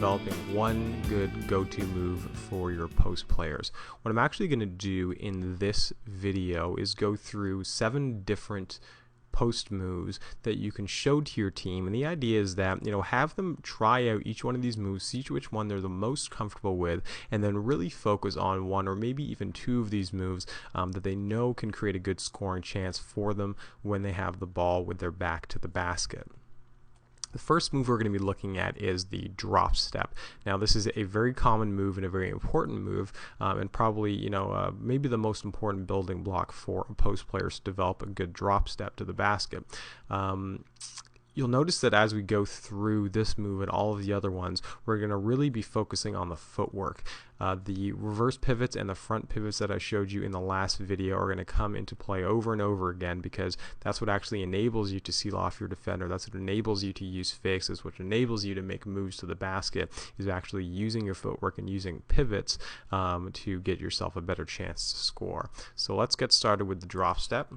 developing one good go-to move for your post players. What I'm actually going to do in this video is go through 7 different post moves that you can show to your team, and the idea is that have them try out each one of these moves, see which one they're the most comfortable with, and then really focus on one or maybe even 2 of these moves that they know can create a good scoring chance for them when they have the ball with their back to the basket. The first move we're going to be looking at is the drop step. Now, this is a very common move and a very important move, and probably maybe the most important building block for a post player to develop a good drop step to the basket. You'll notice that as we go through this move and all of the other ones, we're going to really be focusing on the footwork. The reverse pivots and the front pivots that I showed you in the last video are going to come into play over and over again, because that's what actually enables you to seal off your defender. That's what enables you to use fakes. It's what enables you to make moves to the basket, is actually using your footwork and using pivots to get yourself a better chance to score. So let's get started with the drop step.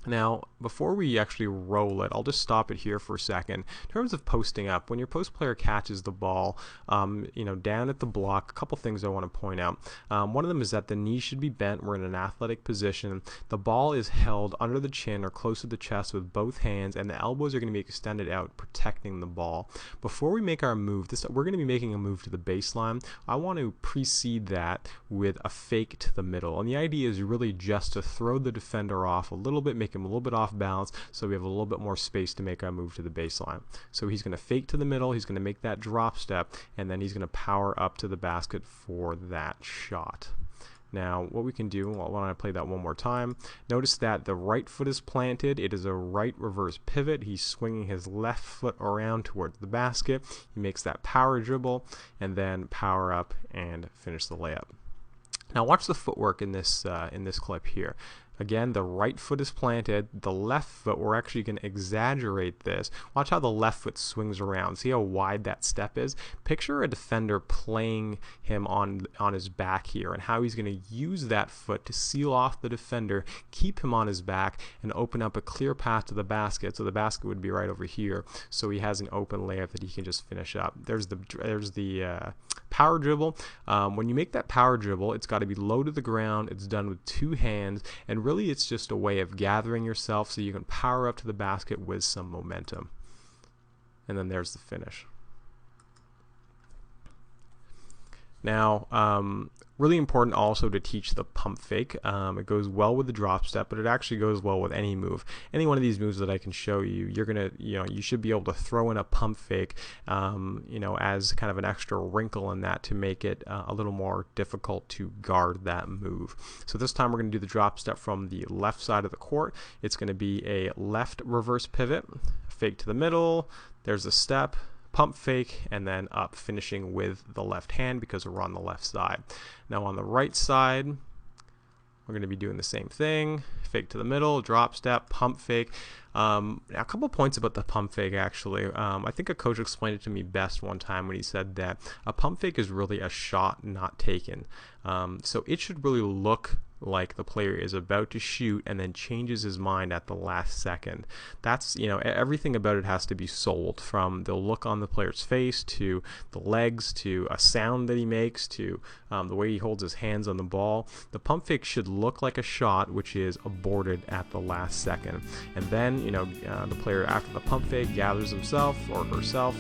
Now, before we actually roll it, I'll just stop it here for a second. In terms of posting up, when your post player catches the ball, down at the block, a couple things I want to point out. One of them is that the knee should be bent. We're in an athletic position. The ball is held under the chin or close to the chest with both hands, and the elbows are going to be extended out, protecting the ball. Before we make our move, we're going to be making a move to the baseline. I want to precede that with a fake to the middle, and the idea is really just to throw the defender off a little bit, make him a little bit off balance, so we have a little bit more space to make our move to the baseline. So he's going to fake to the middle, he's going to make that drop step, and then he's going to power up to the basket for that shot. Now, what we can do, why don't I play that one more time? Notice that the right foot is planted. It is a right reverse pivot. He's swinging his left foot around towards the basket. He makes that power dribble and then power up and finish the layup. Now watch the footwork in this clip here. Again, the right foot is planted. The left foot, we're actually going to exaggerate this. Watch how the left foot swings around. See how wide that step is? Picture a defender playing him on his back here, and how he's going to use that foot to seal off the defender, keep him on his back, and open up a clear path to the basket. So the basket would be right over here. So he has an open layup that he can just finish up. There's the power dribble. When you make that power dribble, it's got to be low to the ground. It's done with 2 hands, and really it's just a way of gathering yourself so you can power up to the basket with some momentum. And then there's the finish. Now, really important also to teach the pump fake. It goes well with the drop step, but it actually goes well with any move. Any one of these moves that I can show you, you should be able to throw in a pump fake, as kind of an extra wrinkle in that to make it a little more difficult to guard that move. So this time we're going to do the drop step from the left side of the court. It's going to be a left reverse pivot, fake to the middle. There's a step, pump fake, and then up, finishing with the left hand because we're on the left side. Now on the right side, we're going to be doing the same thing. Fake to the middle, drop step, pump fake. A couple points about the pump fake, actually. I think a coach explained it to me best one time when he said that a pump fake is really a shot not taken. So it should really look like the player is about to shoot and then changes his mind at the last second. That's, everything about it has to be sold, from the look on the player's face to the legs to a sound that he makes to the way he holds his hands on the ball. The pump fake should look like a shot which is aborted at the last second. And then, the player after the pump fake gathers himself or herself